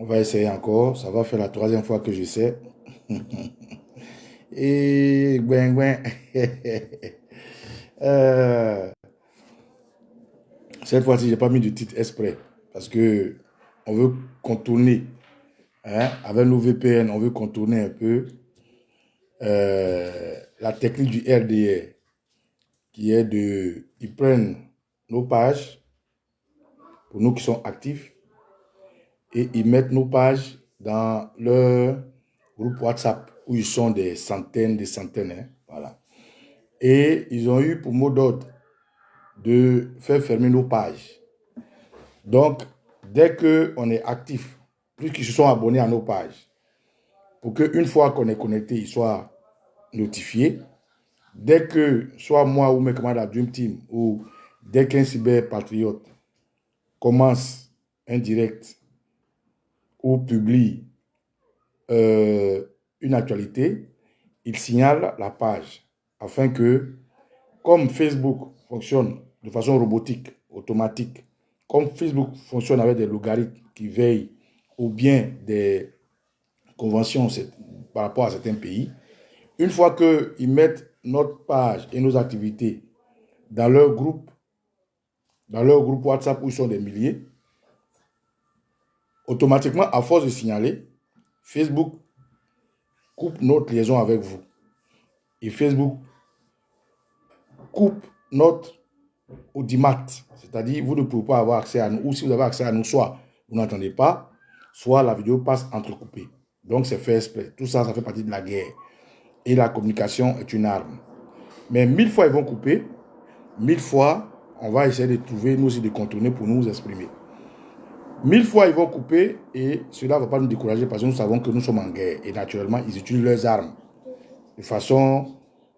On va essayer encore. Ça va faire la troisième fois que j'essaie. Et ben, ben. Euh, cette fois-ci, j'ai pas mis de titre exprès. Parce que on veut contourner. Hein, avec nos VPN, on veut contourner un peu la technique du RDR, qui est de... Ils prennent nos pages, pour nous qui sommes actifs, et ils mettent nos pages dans leur groupe WhatsApp, où ils sont des centaines, hein, voilà. Et ils ont eu pour mot d'ordre de faire fermer nos pages. Donc, dès qu'on est actif, plus qu'ils se sont abonnés à nos pages, pour qu'une fois qu'on est connecté, ils soient notifiés. Dès que, soit moi ou mes camarades de la Dream Team, ou dès qu'un cyberpatriote commence un direct ou publie une actualité, il signale la page afin que, comme Facebook fonctionne de façon robotique, automatique, comme Facebook fonctionne avec des logarithmes qui veillent au bien des conventions par rapport à certains pays, une fois qu'ils mettent notre page et nos activités dans leur groupe WhatsApp où ils sont des milliers, automatiquement, à force de signaler, Facebook coupe notre liaison avec vous. Et Facebook coupe notre audimat. C'est-à-dire, vous ne pouvez pas avoir accès à nous. Ou si vous avez accès à nous, soit vous n'entendez pas, soit la vidéo passe entrecoupée. Donc, c'est fait exprès. Tout ça, ça fait partie de la guerre. Et la communication est une arme. Mais 1000 fois, ils vont couper. 1000 fois, on va essayer de trouver, nous aussi, de contourner pour nous exprimer. 1000 fois, ils vont couper et cela ne va pas nous décourager parce que nous savons que nous sommes en guerre. Et naturellement, ils utilisent leurs armes de façon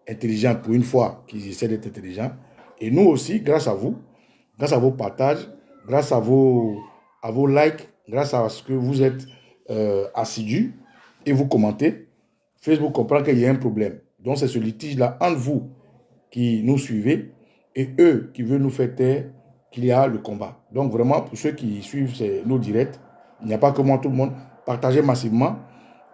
intelligente pour une fois qu'ils essaient d'être intelligents. Et nous aussi, grâce à vous, grâce à vos partages, grâce à vos likes, grâce à ce que vous êtes assidus et vous commentez, Facebook comprend qu'il y a un problème. Donc c'est ce litige-là entre vous qui nous suivez et eux qui veulent nous faire taire qu'il y a le combat. Donc vraiment, pour ceux qui suivent nos directs, il n'y a pas que moi, tout le monde, partagez massivement,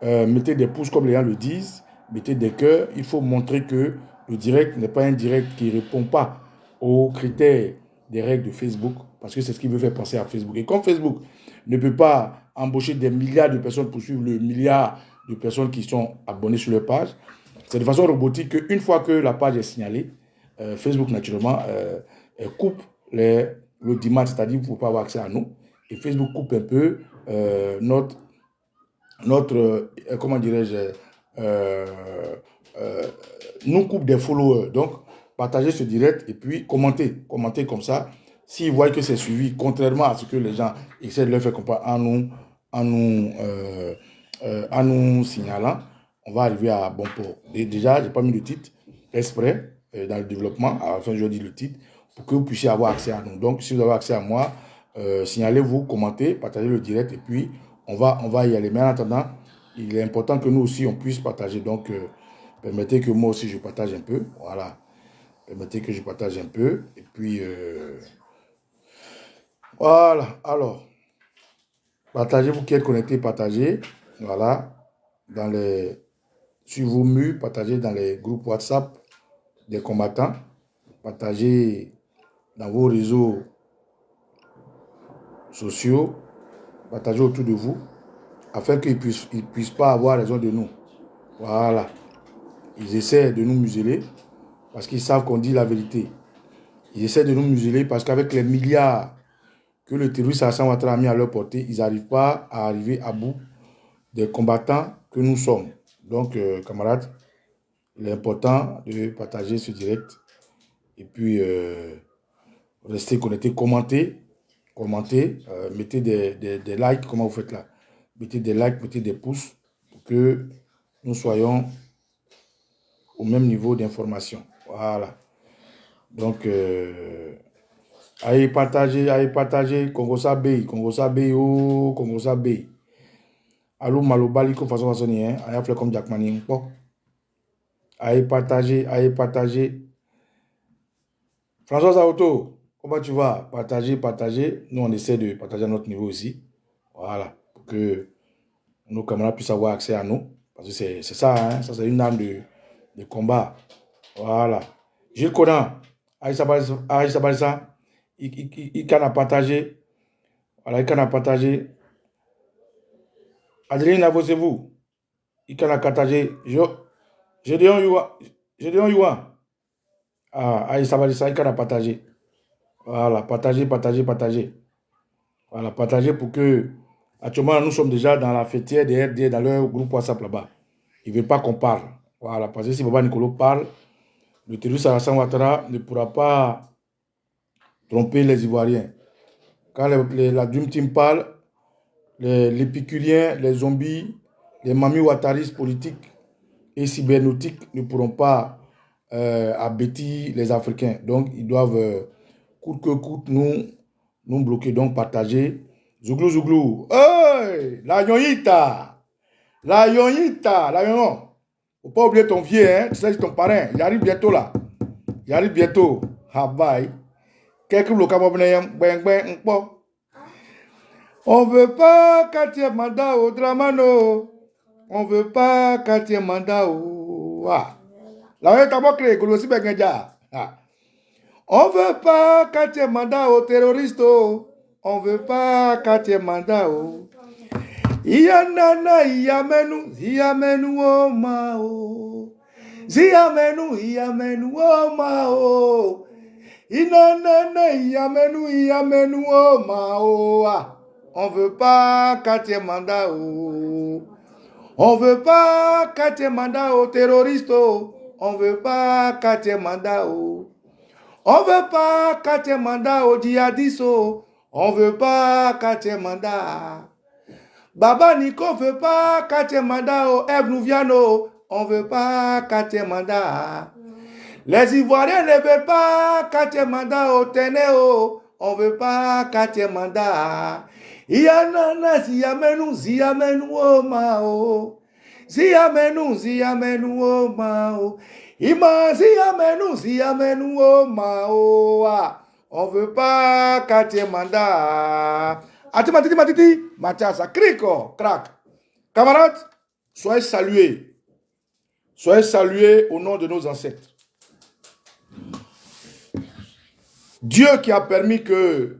mettez des pouces comme les gens le disent, mettez des cœurs. Il faut montrer que le direct n'est pas un direct qui ne répond pas aux critères des règles de Facebook, parce que c'est ce qui veut faire penser à Facebook. Et comme Facebook ne peut pas embaucher des milliards de personnes pour suivre le milliard de personnes qui sont abonnées sur leur page, c'est de façon robotique qu'une fois que la page est signalée, Facebook naturellement coupe l'audimat, c'est-à-dire vous ne pouvez pas avoir accès à nous. Et Facebook coupe un peu comment dirais-je, euh, euh, nous coupe des followers. Donc, partagez ce direct et puis commentez comme ça. S'ils voient que c'est suivi, contrairement à ce que les gens essaient de leur faire comprendre en nous signalant, on va arriver à bon port. Et déjà, je n'ai pas mis le titre exprès dans le développement, à la fin je dis le titre, pour que vous puissiez avoir accès à nous. Donc, si vous avez accès à moi, signalez-vous, commentez, partagez le direct et puis on va y aller. Mais en attendant, il est important que nous aussi, on puisse partager. Donc, permettez que moi aussi, je partage un peu. Voilà. Permettez que je partage un peu. Et puis, voilà. Alors, partagez, vous qui êtes connectés, partagez. Voilà. Sur vos murs, partagez dans les groupes WhatsApp des combattants. Partagez dans vos réseaux sociaux. Partagez autour de vous. Afin qu'ils ne puissent pas avoir raison de nous. Voilà. Ils essaient de nous museler parce qu'ils savent qu'on dit la vérité. Ils essaient de nous museler parce qu'avec les milliards que le terroriste Hassan Ouattara a mis à leur portée, ils n'arrivent pas à arriver à bout des combattants que nous sommes. Donc, camarades, il est important de partager ce direct et puis restez connectés, commentez, mettez des likes, comment vous faites là? Mettez des likes, mettez des pouces pour que nous soyons au même niveau d'information. Voilà. Donc, allez partager, Congo Sabe, oh, Congo Sabe. Allô, Malobali, comme façon, hein, allez faire comme Jack Manning. Bon. Allez partager. François Auto, comment tu vas? Partagez. Nous, on essaie de partager à notre niveau aussi. Voilà. Pour que nos camarades puissent avoir accès à nous. Parce que c'est ça, hein, ça c'est une arme de combat. Voilà. Gilles Conan, Aïssa Balissa, il a partagé. Voilà, il a partagé. Adeline, avancez-vous. Il a partagé. Je dis on Yuan. Ah, Aïssa Balissa, il a partagé. Voilà, partagez. Voilà, partagez pour que. Actuellement, nous sommes déjà dans la fêtière des RD, dans leur groupe WhatsApp là-bas. Ils ne veulent pas qu'on parle. Voilà, parce que si Baba Nicolo parle, le terroriste Alassane Ouattara ne pourra pas tromper les Ivoiriens. Quand la Dream Team parle, les épicuriens, les zombies, les mamies ouattaristes politiques et cybernautiques ne pourront pas abêtir les Africains. Donc, ils doivent, coûte que coûte, nous bloquer. Donc, partager. Zouglou, zouglou. Hey, la yonita. La yonita. La yon. Faut pas oublier ton vieux, hein. Tu sais, ton parrain. Il arrive bientôt là. Il arrive bientôt. Ah, bye. Quelques blocages, on veut pas quatrième mandat au Dramano. On veut pas quatrième mandat au. Ah. La yon t'a créé, Golosi Bengenja. On veut pas quatrième mandat aux terroristes. On veut pas quatrième mandat au. Iyanana, iyamenu, oh mao. Iyamenu, oh mao. Inanana, iyamenu, oh mao. On veut pas quatrième mandat au. On veut pas quatrième mandat aux terroristes. On veut pas quatrième mandat au. On veut pas quatrième mandat aux djihadistes. On veut pas quatrième mandat. Baba Nico veut pas quatrième mandat au Eve Nouviano. On veut pas quatrième mandat. Les Ivoiriens ne veulent pas quatrième mandat au Ténéo. On veut pas quatrième mandat. Iyanana, ziyamenu, oh mao. Ziyamenu, oh mao. Ima, ziyamenu, oh mao. On veut pas quatrième mandat. Matiti, Mathias, crico, crac. Camarades, soyez salués. Soyez salués au nom de nos ancêtres. Dieu qui a permis que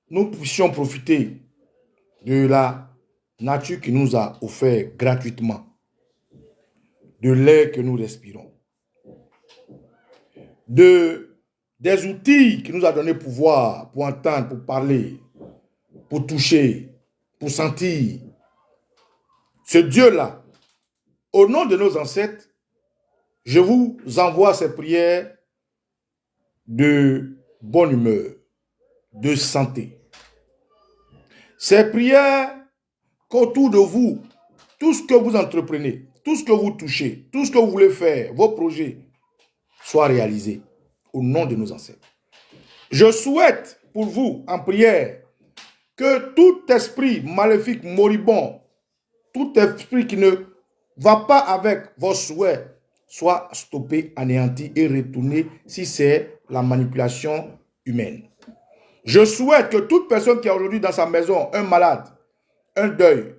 nous puissions profiter de la nature qui nous a offert gratuitement, de l'air que nous respirons, des outils qui nous a donné pouvoir pour entendre, pour parler, pour toucher, pour sentir. Ce Dieu-là, au nom de nos ancêtres, je vous envoie ces prières de bonne humeur, de santé. Ces prières qu'autour de vous, tout ce que vous entreprenez, tout ce que vous touchez, tout ce que vous voulez faire, vos projets, soient réalisés au nom de nos ancêtres. Je souhaite pour vous, en prière, que tout esprit maléfique, moribond, tout esprit qui ne va pas avec vos souhaits, soit stoppé, anéanti et retourné si c'est la manipulation humaine. Je souhaite que toute personne qui a aujourd'hui dans sa maison un malade, un deuil,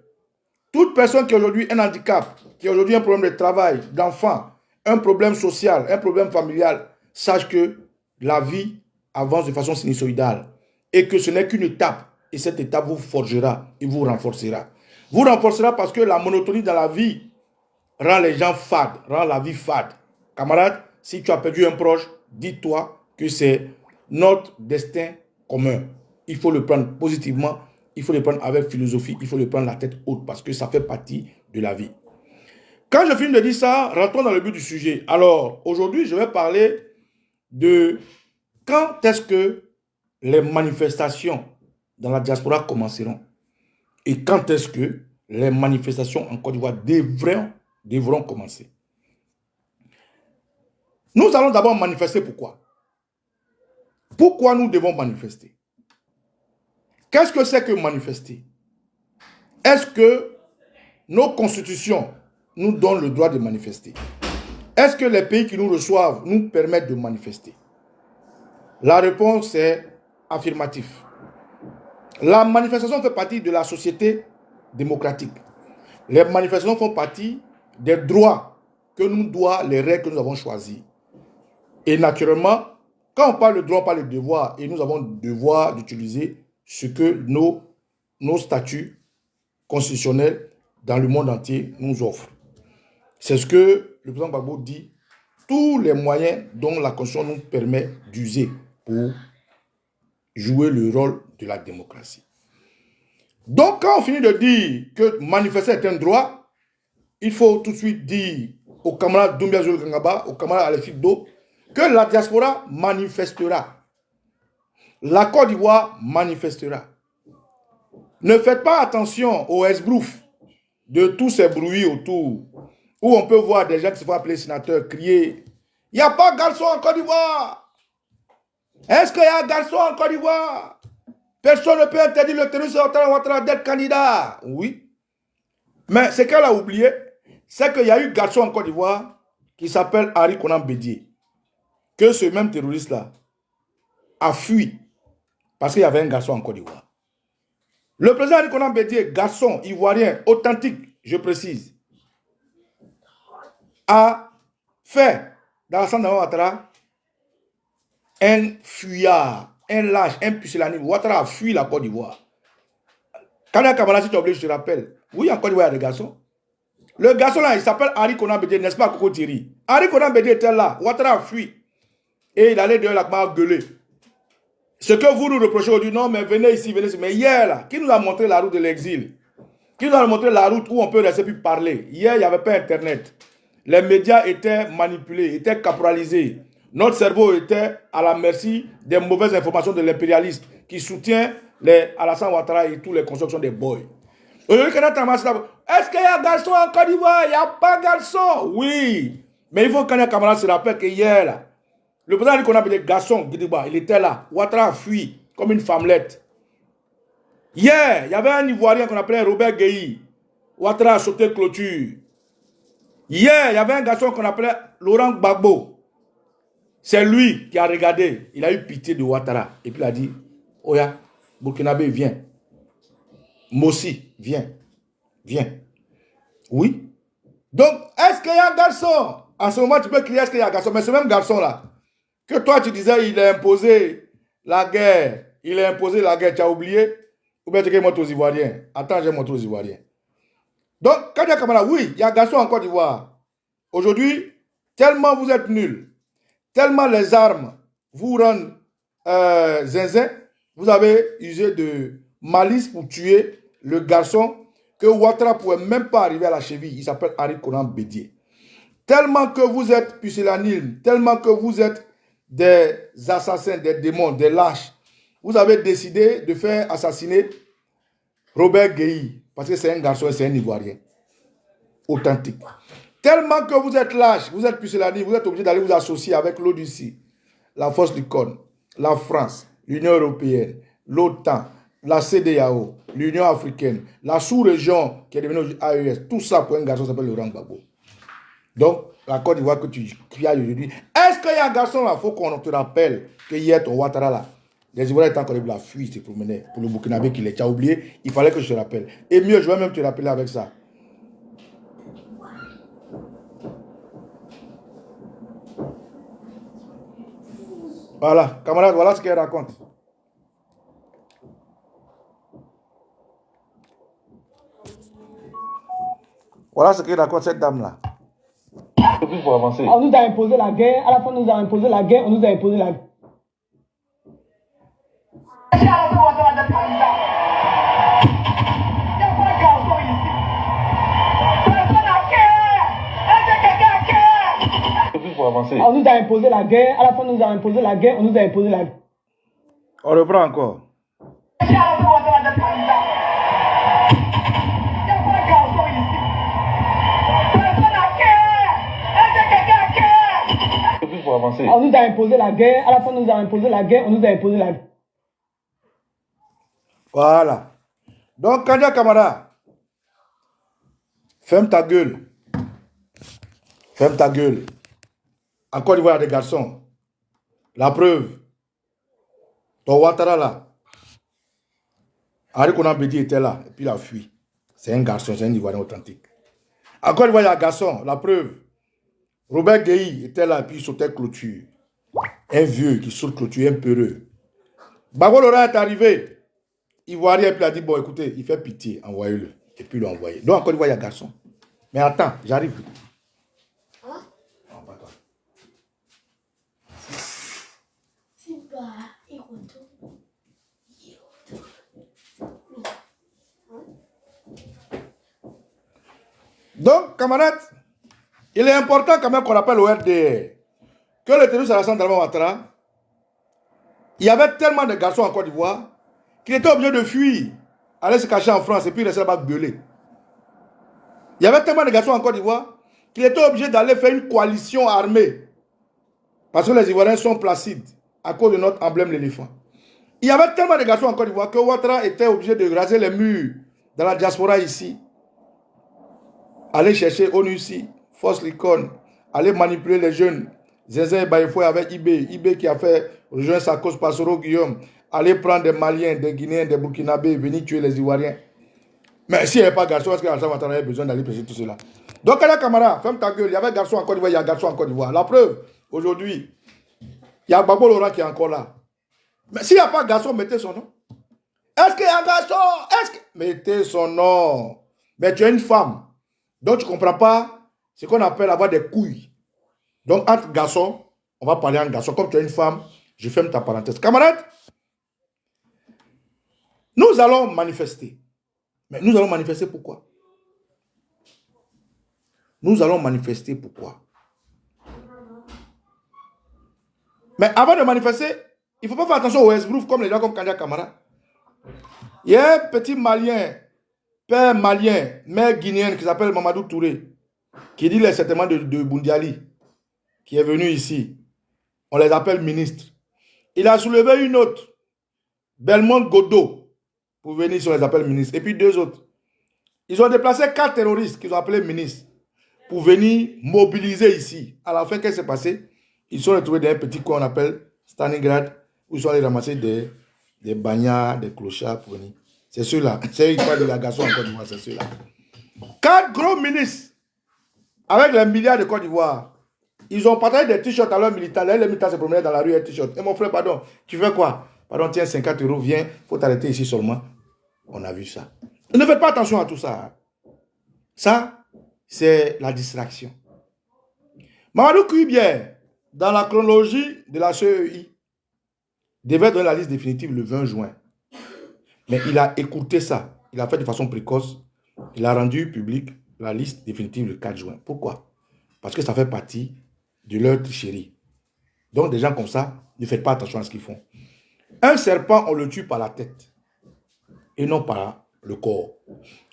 toute personne qui a aujourd'hui un handicap, qui a aujourd'hui un problème de travail, d'enfant, un problème social, un problème familial, sache que la vie avance de façon sinusoïdale et que ce n'est qu'une étape. Et cette étape vous forgera et vous renforcera. Vous renforcera parce que la monotonie dans la vie rend les gens fades, rend la vie fade. Camarade, si tu as perdu un proche, dis-toi que c'est notre destin commun. Il faut le prendre positivement, il faut le prendre avec philosophie, il faut le prendre la tête haute parce que ça fait partie de la vie. Quand je finis de dire ça, rentrons dans le but du sujet. Alors, aujourd'hui, je vais parler de quand est-ce que les manifestations dans la diaspora commenceront et quand est-ce que les manifestations en Côte d'Ivoire devront commencer. Nous allons d'abord manifester pourquoi? Pourquoi nous devons manifester? Qu'est-ce que c'est que manifester? Est-ce que nos constitutions nous donnent le droit de manifester? Est-ce que les pays qui nous reçoivent nous permettent de manifester? La réponse est affirmative. La manifestation fait partie de la société démocratique. Les manifestations font partie des droits que nous doivent, les règles que nous avons choisies. Et naturellement, quand on parle de droit, on parle de devoir. Et nous avons le devoir d'utiliser ce que nos statuts constitutionnels dans le monde entier nous offrent. C'est ce que le président Gbagbo dit, tous les moyens dont la Constitution nous permet d'user pour jouer le rôle de la démocratie. Donc, quand on finit de dire que manifester est un droit, il faut tout de suite dire aux camarades Doumbia Zulu Kangaba, aux camarades Alexis Do, que la diaspora manifestera. La Côte d'Ivoire manifestera. Ne faites pas attention au esbrouf de tous ces bruits autour, où on peut voir des gens qui se font appeler sénateurs crier « Il n'y a pas de garçon en Côte d'Ivoire ! Est-ce qu'il y a un garçon en Côte d'Ivoire? Personne ne peut interdire le terroriste Ouattara d'être candidat. » Oui. Mais ce qu'elle a oublié, c'est qu'il y a eu un garçon en Côte d'Ivoire qui s'appelle Henri Konan Bédié. Que ce même terroriste-là a fui parce qu'il y avait un garçon en Côte d'Ivoire. Le président Henri Konan Bédié, garçon ivoirien, authentique, je précise, a fait dans la centre Ouattara un fuyard, un lâche, un pusillanime. Ouattara a fui la Côte d'Ivoire. Quand il y a Kamala, si tu es obligé, je te rappelle, oui, en Côte d'Ivoire, il y a des garçons. Le garçon là, il s'appelle Henri Konan Bédié, n'est-ce pas, Coco Thierry? Henri Konan Bédié était là, Ouattara a fui. Et il allait dehors la Kamala gueuler. Ce que vous nous reprochez aujourd'hui, non, mais venez ici, venez ici. Mais hier, là, qui nous a montré la route de l'exil? Qui nous a montré la route où on peut rester puis parler? Hier, il n'y avait pas Internet. Les médias étaient manipulés, étaient caporalisés. Notre cerveau était à la merci des mauvaises informations de l'impérialiste qui soutient Alassane Ouattara et tous les constructions des boys. Est-ce qu'il y a un garçon en Côte d'Ivoire? Il n'y a pas de garçon. Oui. Mais il faut que les camarades se rappellent que hier, là, le président qu'on appelle garçon, il était là. Ouattara a fui comme une femmelette. Hier, il y avait un Ivoirien qu'on appelait Robert Gueye. Ouattara a sauté clôture. Hier, il y avait un garçon qu'on appelait Laurent Gbagbo. C'est lui qui a regardé. Il a eu pitié de Ouattara. Et puis il a dit, Oya, Burkinabé, viens. Mossi, viens. Viens. Oui. Donc, est-ce qu'il y a un garçon? En ce moment, tu peux crier, est-ce qu'il y a un garçon? Mais ce même garçon-là, que toi, tu disais, il a imposé la guerre. Il a imposé la guerre, tu as oublié? Ou bien tu veux montrer aux Ivoiriens? Attends, je vais montrer aux Ivoiriens. Donc, quand il y a Kamala, oui, il y a un garçon en Côte d'Ivoire. Aujourd'hui, tellement vous êtes nuls, tellement les armes vous rendent zinzin, vous avez usé de malice pour tuer le garçon que Ouattara ne pouvait même pas arriver à la cheville. Il s'appelle Henri Konan Bédié. Tellement que vous êtes pusillanime, tellement que vous êtes des assassins, des démons, des lâches, vous avez décidé de faire assassiner Robert Gueye, parce que c'est un garçon et c'est un Ivoirien authentique. Tellement que vous êtes lâche, vous êtes pusillanime, vous êtes obligé d'aller vous associer avec l'ODC, la force du Con, la France, l'Union européenne, l'OTAN, la CEDEAO, l'Union africaine, la sous-région qui est devenue AES, tout ça pour un garçon qui s'appelle Laurent Gbagbo. Donc, la Côte d'Ivoire que tu cries aujourd'hui, est-ce qu'il y a un garçon là? Il faut qu'on te rappelle que hier, ton Ouattara là, les Ivoiriens étaient encore la fuite, se promenaient pour le Burkinabé qui les a oublié. Il fallait que je te rappelle. Et mieux, je vais même te rappeler avec ça. Voilà, camarade, voilà ce qu'elle raconte. Voilà ce qu'elle raconte, cette dame-là. On nous a imposé la guerre, à la fin on nous a imposé la guerre, on nous a imposé la guerre. On nous a imposé la guerre, à la fin on nous a imposé la guerre, on nous a imposé la guerre. On reprend encore. On nous a imposé la guerre, à la fin on nous a imposé la guerre, on nous a imposé la guerre. Voilà. Donc, Kanya Kamara, ferme ta gueule. Ferme ta gueule. En Côte d'Ivoire, il y a des garçons. La preuve, ton Ouattara là, Henri Konan Bédié était là, et puis il a fui. C'est un garçon, c'est un Ivoirien authentique. Encore une fois, il y a un garçon, la preuve. Robert Gueye était là, puis il sautait clôture. Un vieux qui saute clôture, un peureux. Gbagbo Laurent est arrivé. Ivoirien, puis il a dit, bon, écoutez, il fait pitié, envoyez-le. Et puis il l'a envoyé. Donc, encore une fois, il y a un garçon. Mais attends, j'arrive. Donc, camarades, il est important quand même qu'on rappelle au RDR que le terroriste Alassane Dramane Ouattara, il y avait tellement de garçons en Côte d'Ivoire qu'il était obligé de fuir, aller se cacher en France et puis rester là-bas gueuler. Il y avait tellement de garçons en Côte d'Ivoire qu'il était obligé d'aller faire une coalition armée. Parce que les Ivoiriens sont placides à cause de notre emblème l'éléphant. Il y avait tellement de garçons en Côte d'Ivoire que Ouattara était obligé de raser les murs dans la diaspora ici. Aller chercher ONUCI, Force Licon, aller manipuler les jeunes. Zézé Baïfoy avec IB qui a fait rejoindre sa cause Passero Guillaume. Aller prendre des Maliens, des Guinéens, des Burkinabés, venir tuer les Ivoiriens. Mais s'il n'y avait pas de garçon, est-ce qu'Alassane Ouattara avait besoin d'aller prêcher tout cela? Donc, les camarades, ferme ta gueule. Il y avait garçon en Côte d'Ivoire, il y a garçon en Côte d'Ivoire. La preuve, aujourd'hui, il y a Gbagbo Laurent qui est encore là. Mais s'il n'y a pas de garçon, mettez son nom. Est-ce qu'il y a un garçon? Mettez son nom. Mais tu es une femme. Donc, tu ne comprends pas ce qu'on appelle avoir des couilles. Donc, entre garçons, on va parler en garçon. Comme tu es une femme, je ferme ta parenthèse. Camarades, nous allons manifester. Mais nous allons manifester pourquoi? Nous allons manifester pourquoi? Mais avant de manifester, il ne faut pas faire attention au esbrouf comme les gens comme Kandia Kamara. Il y a un petit Malien, père malien, mère guinéenne qui s'appelle Mamadou Touré, qui dit certainement de Boundiali, qui est venu ici. On les appelle ministres. Il a soulevé une autre, Belmont Godot, pour venir ici, on les appelle ministres. Et puis deux autres. Ils ont déplacé 4 terroristes qu'ils ont appelés ministres pour venir mobiliser ici. À la fin, qu'est-ce qui s'est passé? Ils sont retrouvés dans un petit coin qu'on appelle Stalingrad, où ils sont allés ramasser des bagnards, des clochards pour venir. C'est ceux-là. C'est eux qui parlent de la garçon en Côte d'Ivoire, c'est ceux-là. 4 gros ministres, avec les milliards de Côte d'Ivoire, ils ont partagé des t-shirts à leurs militants. Les militants se promenaient dans la rue avec t-shirt. Et mon frère, pardon, tu fais quoi? Pardon, tiens, 50 €, viens, il faut t'arrêter ici seulement. On a vu ça. Ne faites pas attention à tout ça. Ça, c'est la distraction. Mamadou Kouibier, dans la chronologie de la CEI, devait donner la liste définitive le 20 juin. Mais il a écouté ça. Il a fait de façon précoce. Il a rendu public la liste définitive le 4 juin. Pourquoi? Parce que ça fait partie de leur tricherie. Donc, des gens comme ça, ne faites pas attention à ce qu'ils font. Un serpent, on le tue par la tête et non par le corps.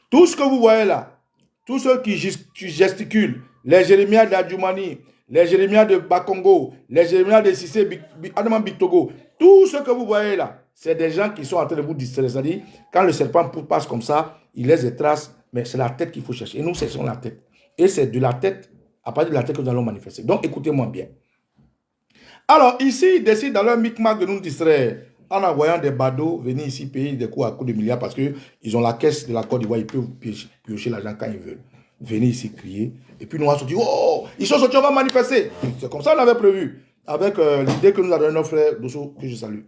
Tout ce que vous voyez là, tous ceux qui gesticulent, les Jérémias d'Adjoumani, les Jérémias de Bakongo, les Jérémias de Sissé, Adaman Bitogo, tout ce que vous voyez là, c'est des gens qui sont en train de vous distraire. C'est-à-dire, quand le serpent passe comme ça, il laisse des traces, mais c'est la tête qu'il faut chercher. Et nous, c'est la tête. Et c'est de la tête, à partir de la tête que nous allons manifester. Donc, écoutez-moi bien. Alors, ici, ils décident dans leur micmac de nous distraire en envoyant des badauds venir ici payer des coups à coups de milliards parce qu'ils ont la caisse de la Côte d'Ivoire, ils peuvent piocher l'argent quand ils veulent. Venir ici crier. Et puis nous, on se dit, oh, ils sont sortis, on va manifester. C'est comme ça qu'on avait prévu, avec l'idée que nous a donné notre frère Dosso, que je salue.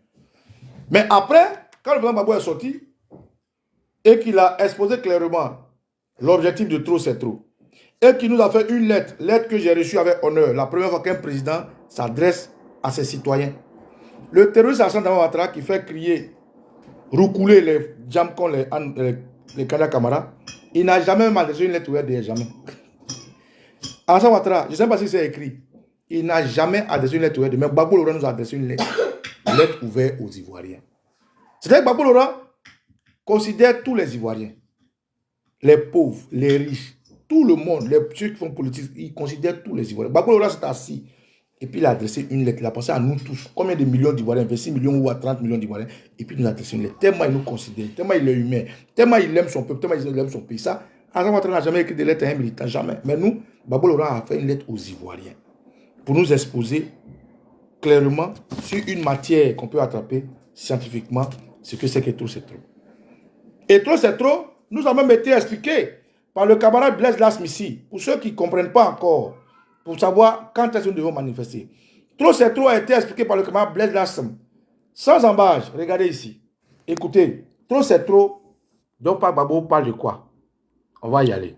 Mais après, quand le président Gbagbo est sorti et qu'il a exposé clairement l'objectif de trop, c'est trop, et qu'il nous a fait une lettre que j'ai reçue avec honneur, la première fois qu'un président s'adresse à ses citoyens. Le terroriste Alassane Dramane Ouattara qui fait crier, roucouler les Jamcon, les Kandia Kamara, il n'a jamais même adressé une lettre ouverte, jamais. Alassane Ouattara, je ne sais pas si c'est écrit, il n'a jamais adressé une lettre ouverte, mais Gbagbo Laurent nous a adressé une lettre ouverte aux Ivoiriens. C'est-à-dire que Gbagbo Laurent considère tous les Ivoiriens, les pauvres, les riches, tout le monde, ceux qui font politique, il considère tous les Ivoiriens. Gbagbo Laurent s'est assis. Et puis il a adressé une lettre, il a pensé à nous tous, combien de millions d'Ivoiriens, 26 millions ou à 30 millions d'Ivoiriens, et puis il nous a adressé une lettre, tellement il nous considère, tellement il est humain, tellement il aime son peuple, tellement il aime son pays. Ça, Alassane Ouattara n'a jamais écrit de lettre à un militant, jamais. Mais nous, Gbagbo Laurent a fait une lettre aux Ivoiriens, pour nous exposer clairement sur une matière qu'on peut attraper scientifiquement, ce que c'est que trop c'est trop. Et trop c'est trop, nous avons même été expliqués par le camarade Blaise Lasmissi, pour ceux qui ne comprennent pas encore, pour savoir quand est-ce que nous devons manifester. Trop c'est trop a été expliqué par le camarade Blaise Lasmissi. Sans embâche, regardez ici. Écoutez, trop c'est trop. Donc, Pape Gbagbo parle de quoi? On va y aller.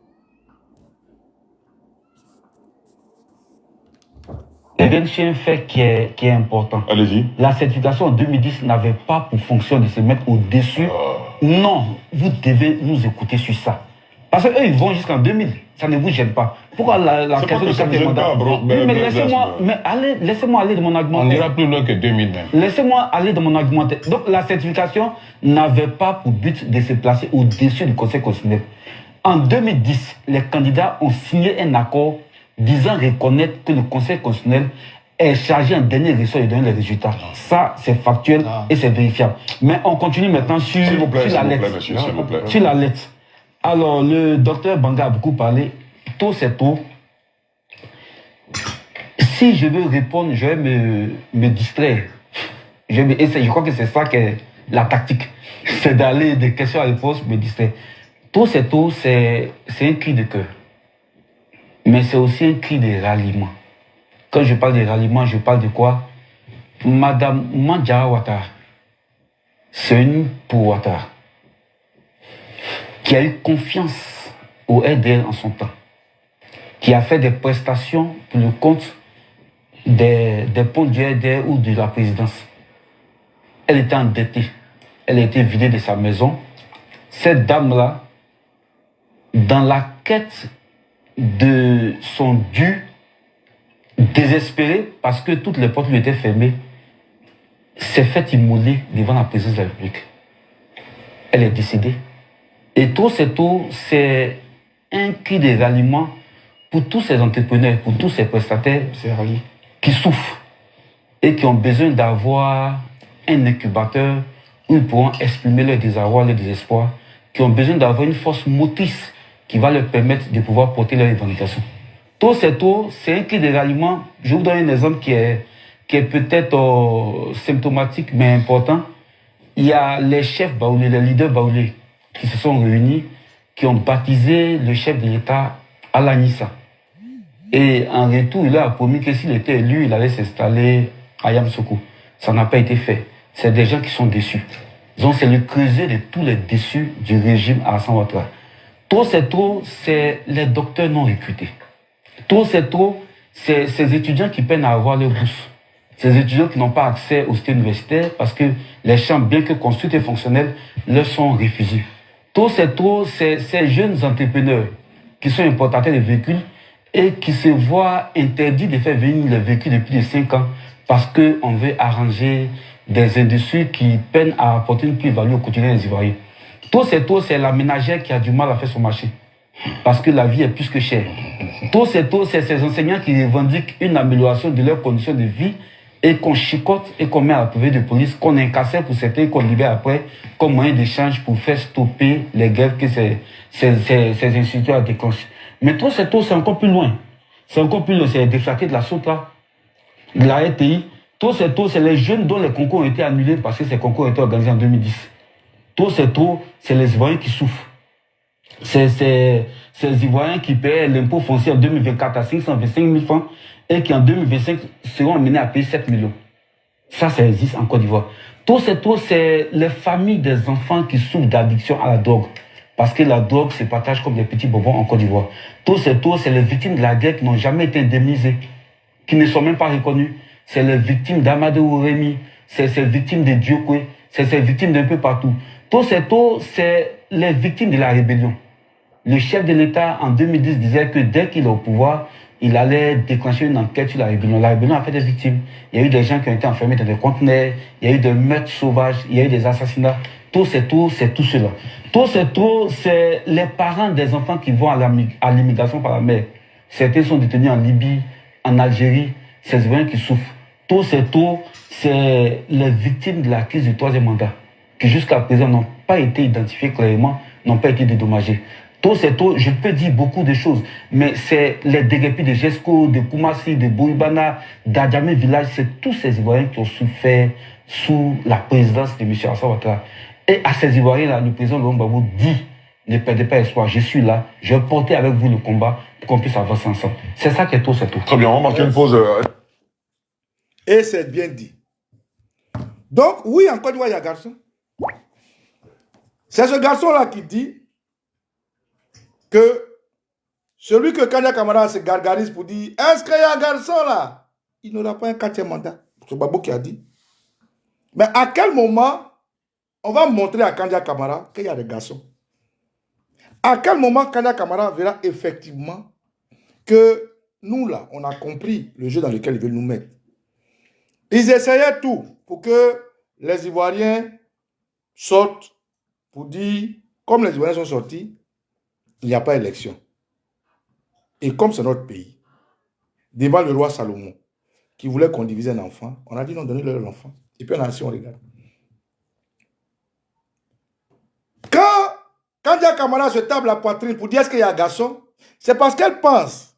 Vérifier un fait qui est important. Allez-y. La certification en 2010 n'avait pas pour fonction de se mettre au-dessus. Non, vous devez nous écouter sur ça. Parce qu'eux, ils vont jusqu'en 2000. Ça ne vous gêne pas. Pourquoi la question de chaque mandat? Mais laissez-moi aller de mon argumentaire. On ira plus loin que 2000 même. Laissez-moi aller de mon argumentaire. Donc, la certification n'avait pas pour but de se placer au-dessus du Conseil constitutionnel. En 2010, les candidats ont signé un accord disant reconnaître que le Conseil constitutionnel est chargé en dernier ressort de donner les résultats. Ça, c'est factuel et c'est vérifiable. Mais on continue maintenant sur la lettre. Sur la lettre. Alors, le docteur Banga a beaucoup parlé. Tôt, c'est tôt. Si je veux répondre, je vais me distraire. Je crois que c'est ça qui est la tactique. C'est d'aller de questions à réponse, me distraire. Tôt, c'est tôt, c'est un cri de cœur. Mais c'est aussi un cri de ralliement. Quand je parle de ralliement, je parle de quoi? Madame Mandjara Ouattara, c'est une pour Ouattara, qui a eu confiance au RDL en son temps, qui a fait des prestations pour le compte des ponts du RDL ou de la présidence. Elle était endettée, elle a été vidée de sa maison. Cette dame-là, dans la quête de son dû, désespérée parce que toutes les portes lui étaient fermées, s'est fait immoler devant la présidence de la République. Elle est décédée. Et tout, c'est un cri de ralliement pour tous ces entrepreneurs, pour tous ces prestataires qui souffrent et qui ont besoin d'avoir un incubateur où ils pourront exprimer leur désarroi, leur désespoir, qui ont besoin d'avoir une force motrice qui va leur permettre de pouvoir porter leurs revendications. Tout, c'est un cri de ralliement. Je vous donne un exemple qui est peut-être symptomatique, mais important. Il y a les chefs baoulés, les leaders baoulés, qui se sont réunis, qui ont baptisé le chef de l'État Alanissa. Et en retour, il a promis que s'il était élu, il allait s'installer à Yamoussoukro. Ça n'a pas été fait. C'est des gens qui sont déçus. Donc c'est le creuset de tous les déçus du régime Alassane Ouattara. Trop, c'est les docteurs non recrutés. Trop, c'est ces étudiants qui peinent à avoir leur bourse. Ces étudiants qui n'ont pas accès au système universitaire parce que les chambres, bien que construites et fonctionnelles, leur sont refusées. Trop, c'est ces jeunes entrepreneurs qui sont importateurs de véhicules et qui se voient interdits de faire venir les véhicules depuis de 5 ans parce qu'on veut arranger des industries qui peinent à apporter une plus-value au quotidien des Ivoiriens. Tout, c'est la ménagère qui a du mal à faire son marché parce que la vie est plus que chère. Tout, c'est ces enseignants qui revendiquent une amélioration de leurs conditions de vie et qu'on chicote et qu'on met à la privée de police, qu'on incarcère pour certains et qu'on libère après comme moyen d'échange pour faire stopper les grèves que ces institutions déclenchent. Mais tout, c'est encore plus loin. C'est encore plus loin. C'est les déflaqués de la SOTA, de la RTI. Tout, c'est les jeunes dont les concours ont été annulés parce que ces concours ont été organisés en 2010. Tout, c'est les Ivoiriens qui souffrent. C'est ces Ivoiriens qui paient l'impôt foncier en 2024 à 525 000 francs et qui en 2025 seront amenés à payer 7 millions. Ça existe en Côte d'Ivoire. Tout, c'est les familles des enfants qui souffrent d'addiction à la drogue. Parce que la drogue se partage comme des petits bonbons en Côte d'Ivoire. Tout, c'est les victimes de la guerre qui n'ont jamais été indemnisées, qui ne sont même pas reconnues. C'est les victimes d'Amadou Rémi, c'est ces victimes de Diokwe, c'est ces victimes d'un peu partout. Tout, c'est les victimes de la rébellion. Le chef de l'État, en 2010, disait que dès qu'il est au pouvoir, il allait déclencher une enquête sur la rébellion. La rébellion a fait des victimes. Il y a eu des gens qui ont été enfermés dans des conteneurs, il y a eu des meurtres sauvages, il y a eu des assassinats. Tout, c'est tout cela. Tout, c'est les parents des enfants qui vont à l'immigration par la mer. Certains sont détenus en Libye, en Algérie, ces Ivoiriens qui souffrent. Tout, c'est les victimes de la crise du troisième mandat, qui jusqu'à présent n'ont pas été identifiées clairement, n'ont pas été dédommagées. Tout, je peux dire beaucoup de choses, mais c'est les déguerpis de Jesco, de Koumassi, de Bouribana, d'Adjamé Village, c'est tous ces Ivoiriens qui ont souffert sous la présidence de M. Alassane Ouattara. Et à ces Ivoiriens-là, le président Laurent Gbagbo dit Ne perdez pas espoir, je suis là, je vais porter avec vous le combat pour qu'on puisse avancer ensemble. C'est ça qui est tout, c'est tout. Très bien, on va marquer une pause. Et c'est bien dit. Donc, oui, en Côte d'Ivoire, il y a un garçon. C'est ce garçon-là qui dit que celui que Kanya Kamara se gargarise pour dire est-ce qu'il y a un garçon là? Il n'aura pas un 4e mandat. C'est Babou qui a dit. Mais à quel moment on va montrer à Kanya Kamara qu'il y a des garçons? À quel moment Kanya Kamara verra effectivement que nous là, on a compris le jeu dans lequel ils veulent nous mettre? Ils essayaient tout pour que les Ivoiriens sortent pour dire, comme les Ivoiriens sont sortis, il n'y a pas élection. Et comme c'est notre pays, devant le roi Salomon, qui voulait qu'on divise un enfant, on a dit non, donnez-leur l'enfant. Et puis on a assis, on regarde. Quand Kanya Kamara se tape la poitrine pour dire est-ce qu'il y a un garçon, c'est parce qu'elle pense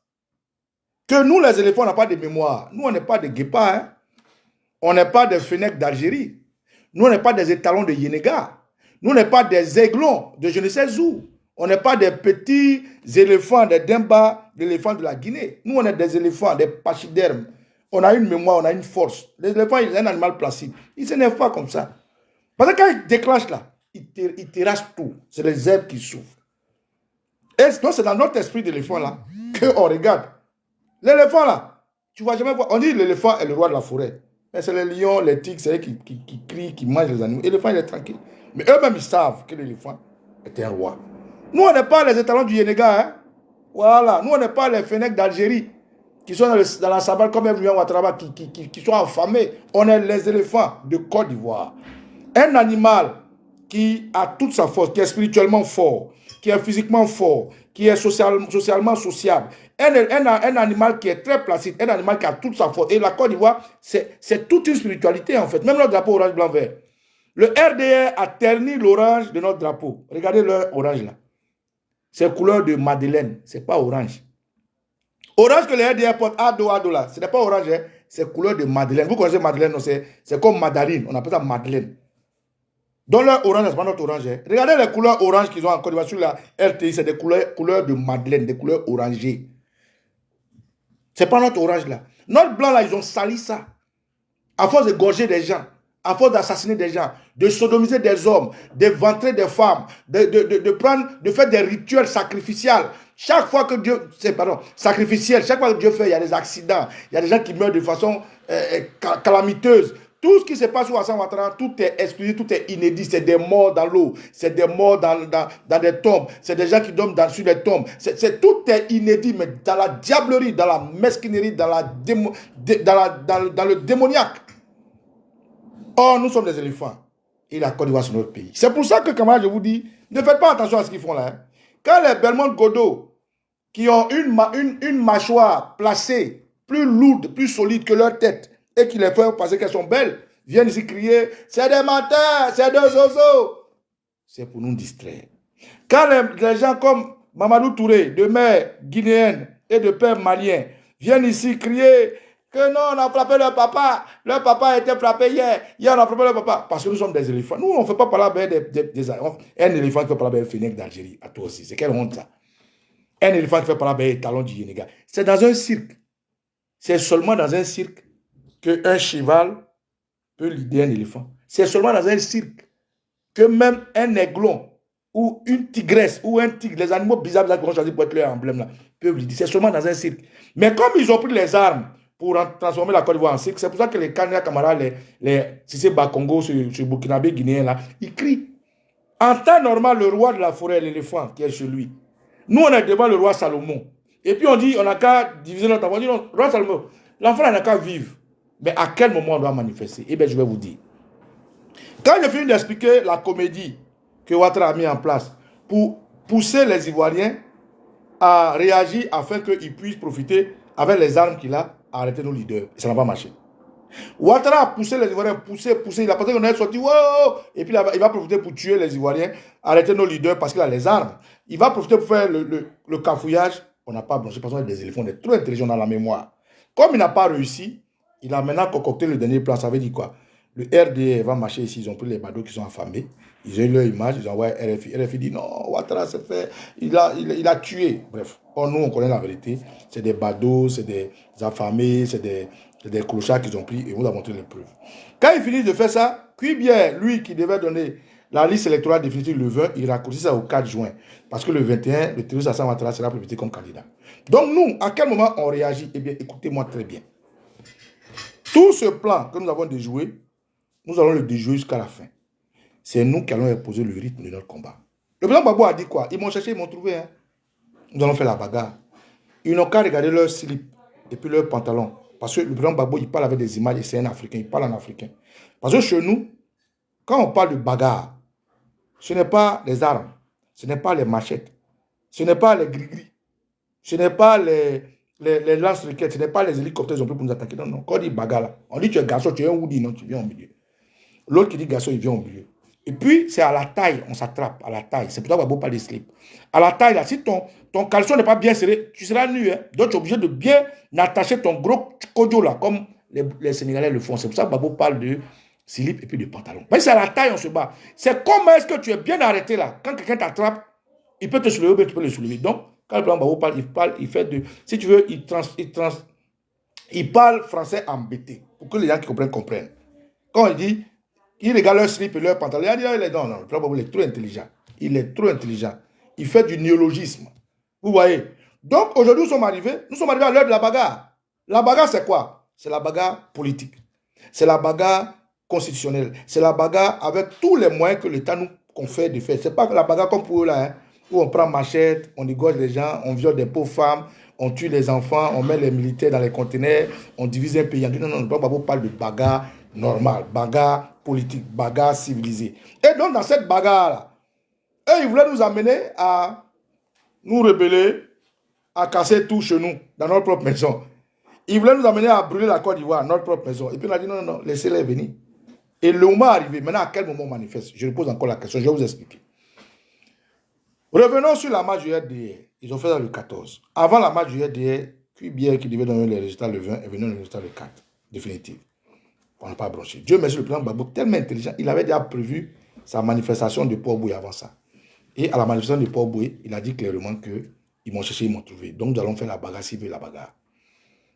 que nous, les éléphants, on n'a pas de mémoire. Nous, on n'est pas des guépards. Hein? On n'est pas des fenêtres d'Algérie. Nous, on n'est pas des étalons de Yénéga. Nous, on n'est pas des aiglons de je ne sais où. On n'est pas des petits éléphants, des Demba, des éléphants de la Guinée. Nous, on est des éléphants, des pachydermes. On a une mémoire, on a une force. Les éléphants, il est un animal placide. Ils ne s'énervent pas comme ça. Parce que quand ils déclenchent là, ils terrassent tout. C'est les herbes qui souffrent. Et donc, c'est dans notre esprit d'éléphant là qu'on regarde. L'éléphant là, tu ne vas jamais voir. On dit l'éléphant est le roi de la forêt. Mais c'est les lions, les tigres, c'est eux qui crient, qui mangent les animaux. L'éléphant, il est tranquille. Mais eux-mêmes, ils savent que l'éléphant est un roi. Nous, on n'est pas les étalons du Yénéga. Hein? Voilà. Nous, on n'est pas les fenêtres d'Algérie qui sont dans la savane comme Evluan Ouattaraba, qui sont affamés. On est les éléphants de Côte d'Ivoire. Un animal qui a toute sa force, qui est spirituellement fort, qui est physiquement fort, qui est socialement sociable. Un animal qui est très placide, un animal qui a toute sa force. Et la Côte d'Ivoire, c'est toute une spiritualité en fait. Même notre drapeau orange, blanc, vert. Le RDR a terni l'orange de notre drapeau. Regardez leur orange là. C'est couleur de Madeleine, c'est pas orange. Orange que le RDR porte à dos là, ce n'est pas orange, hein? C'est couleur de Madeleine. Vous connaissez Madeleine, c'est comme mandarine, on appelle ça Madeleine. Dans leur orange, c'est pas notre orange. Hein? Regardez les couleurs orange qu'ils ont en Côte d'Ivoire sur la RTI, c'est des couleurs de Madeleine, des couleurs orangées. C'est pas notre orange là. Notre blanc là, ils ont sali ça. À force de gorger des gens, à force d'assassiner des gens, de sodomiser des hommes, d'éventrer des femmes, de faire des rituels sacrificiels. Chaque fois que Dieu, sacrificiel, chaque fois que Dieu fait, il y a des accidents, il y a des gens qui meurent de façon calamiteuse. Tout ce qui se passe au Hassan Ouattara, tout est exclusif, tout est inédit. C'est des morts dans l'eau, c'est des morts dans des tombes, c'est des gens qui dorment sur les tombes. Tout est inédit, mais dans la diablerie, dans la mesquinerie, dans le démoniaque. Or, nous sommes des éléphants. Et la Côte d'Ivoire, c'est notre pays. C'est pour ça que, camarades, je vous dis, ne faites pas attention à ce qu'ils font là. Hein. Quand les Belmont Godot, qui ont une mâchoire placée, plus lourde, plus solide que leur tête, et qui les font penser qu'elles sont belles, viennent ici crier, c'est des menteurs, c'est des zozos. C'est pour nous distraire. Quand les gens comme Mamadou Touré, de mère guinéenne et de père malien, viennent ici crier que non, on a frappé leur papa a été frappé hier on a frappé leur papa, parce que nous sommes des éléphants. Nous, on ne fait pas parler un éléphant qui fait parler un fenêtre d'Algérie, à toi aussi. C'est quelle honte ça? Un éléphant qui fait parler un talon du Yénéga. C'est dans un cirque. C'est seulement dans un cirque qu'un cheval peut lider un éléphant. C'est seulement dans un cirque que même un aiglon ou une tigresse ou un tigre, les animaux bizarres qu'ils ont choisi pour être leur emblème là, peuvent lider. C'est seulement dans un cirque. Mais comme ils ont pris les armes pour transformer la Côte d'Ivoire en cirque, c'est pour ça que les Kanya Kamara, les Sissé Bakongo, ce Burkinabé guinéen là, ils crient. En temps normal, le roi de la forêt, l'éléphant qui est chez lui. Nous, on est devant le roi Salomon. Et puis on dit, on n'a qu'à diviser notre enfant. On dit, non, roi Salomon, l'enfant n'a qu'à vivre. Mais à quel moment on doit manifester? Eh bien, je vais vous dire. Quand je finis d'expliquer la comédie que Ouattara a mis en place pour pousser les Ivoiriens à réagir afin qu'ils puissent profiter avec les armes qu'il a à arrêter nos leaders, ça n'a pas marché. Ouattara a poussé les Ivoiriens, poussé, il a pensé qu'on allait sortir, wow, et puis il va profiter pour tuer les Ivoiriens, arrêter nos leaders parce qu'il a les armes. Il va profiter pour faire le cafouillage. On n'a pas blanchi parce qu'on est des éléphants, on est trop intelligents dans la mémoire. Comme il n'a pas réussi, il a maintenant concocté le dernier plan. Ça veut dire quoi? Le RDR va marcher ici, ils ont pris les badauds qui sont affamés. Ils ont eu leur image, ils ont envoyé RFI. RFI dit non, Ouattara s'est fait, il a tué. Bref, nous, on connaît la vérité. C'est des badauds, c'est des affamés, c'est des clochards qu'ils ont pris et on nous a montré les preuves. Quand ils finissent de faire ça, Cuibier, lui qui devait donner la liste électorale définitive le 20, il raccourcit ça au 4 juin. Parce que le 21, le terroriste Hassan Ouattara sera présenté comme candidat. Donc nous, à quel moment on réagit? Eh bien, écoutez-moi très bien. Tout ce plan que nous avons déjoué, nous allons le déjouer jusqu'à la fin. C'est nous qui allons imposer le rythme de notre combat. Le président Gbagbo a dit quoi? Ils m'ont cherché, ils m'ont trouvé. Hein. Nous allons faire la bagarre. Ils n'ont qu'à regarder leur slip et puis leur pantalon. Parce que le président Gbagbo, il parle avec des images et c'est un Africain. Il parle en africain. Parce que chez nous, quand on parle de bagarre, ce n'est pas les armes, ce n'est pas les machettes, ce n'est pas les gris-gris, ce n'est pas les lance-roquettes, ce n'est pas les hélicoptères qui ont pris pour nous attaquer. Non, non. Quand on dit bagarre, là, on dit tu es garçon, tu es un Woody, non, tu viens au milieu. L'autre qui dit garçon, il vient au milieu. Et puis, c'est à la taille, on s'attrape à la taille. C'est pour ça qu'on va pas de slip. À la taille, là, si ton caleçon n'est pas bien serré, tu seras nu. Hein? Donc, tu es obligé de bien attacher ton gros kodio, là, comme les Sénégalais le font. C'est pour ça que Babo parle de slip et puis de pantalon. Mais c'est à la taille, on se bat. C'est comment est-ce que tu es bien arrêté, là. Quand quelqu'un t'attrape, il peut te soulever ou bien tu peux le soulever. Donc, quand le président Babo parle, il fait de... Si tu veux, il parle français embêté. Pour que les gens qui comprennent. Quand il dit... Il regarde leur slip et leur pantalon. Il dit, non, le président Babo est trop intelligent. Il est trop intelligent. Il fait du néologisme. Vous voyez? Donc, aujourd'hui, nous sommes arrivés à l'heure de la bagarre. La bagarre, c'est quoi? C'est la bagarre politique. C'est la bagarre constitutionnelle. C'est la bagarre avec tous les moyens que l'État nous confère de faire. C'est pas la bagarre comme pour eux, là, hein, où on prend machette, on égorge les gens, on viole des pauvres femmes, on tue les enfants, on met les militaires dans les conteneurs, on divise un pays. Non, non, le président Babo parle de bagarre normale, bagarre politique, bagarre civilisée. Et donc, dans cette bagarre-là, eux, ils voulaient nous amener à nous rebeller, à casser tout chez nous, dans notre propre maison. Ils voulaient nous amener à brûler la Côte d'Ivoire, notre propre maison. Et puis on a dit non, non, non, laissez-les venir. Et le moment est arrivé. Maintenant, à quel moment on manifeste? Je pose encore la question, je vais vous expliquer. Revenons sur la marche du RDR. Ils ont fait ça le 14. Avant la marche du RDR, Cuibier qui devait donner les résultats le 20 est venu le résultat le 4, définitif. On n'a pas branché. Dieu merci, le président Gbagbo, tellement intelligent, il avait déjà prévu sa manifestation de Port-Boué avant ça. Et à la manifestation de Port-Boué, il a dit clairement qu'ils m'ont cherché, ils m'ont trouvé. Donc nous allons faire la bagarre s'il veut la bagarre.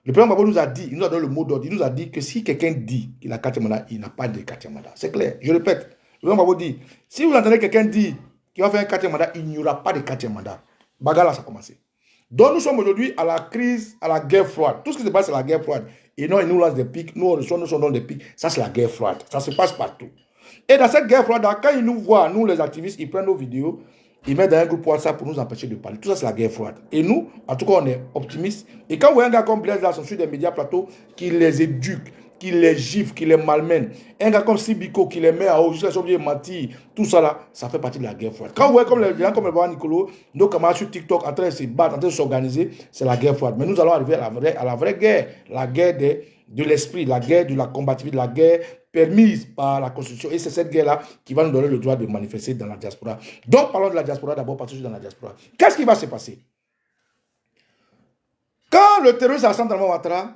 Le président Gbagbo nous a dit, il nous a donné le mot d'ordre, il nous a dit que si quelqu'un dit qu'il a 4e mandat, il n'a pas de 4e mandat. C'est clair, je répète. Le président Gbagbo dit, si vous entendez quelqu'un dire qu'il va faire un 4e mandat, il n'y aura pas de 4e mandat. Bagarre là, ça a commencé. Donc nous sommes aujourd'hui à la crise, à la guerre froide. Tout ce qui se passe, c'est la guerre froide. Et non, ils nous lancent des pics, nous sommes dans des pics. Ça, c'est la guerre froide. Ça se passe partout. Et dans cette guerre froide, quand ils nous voient, nous les activistes, ils prennent nos vidéos, ils mettent dans un groupe WhatsApp pour nous empêcher de parler. Tout ça, c'est la guerre froide. Et nous, en tout cas, on est optimistes. Et quand vous voyez un gars comme Blaise là, sur des médias plateaux, qui les éduque, qui les gifle, qui les malmène, un gars comme Sibiko, qui les met à haut, jusqu'à ce qu'ils mentir, tout ça là, ça fait partie de la guerre froide. Quand vous voyez comme les gens comme le Baba Nicolo, nos camarades sur TikTok en train de se battre, en train de s'organiser, c'est la guerre froide. Mais nous allons arriver à la vraie guerre, la guerre de l'esprit, la guerre de la combativité, la guerre permise par la Constitution. Et c'est cette guerre-là qui va nous donner le droit de manifester dans la diaspora. Donc, parlons de la diaspora d'abord, parce que je suis dans la diaspora. Qu'est-ce qui va se passer? Quand le terroriste Hassan Ouattara,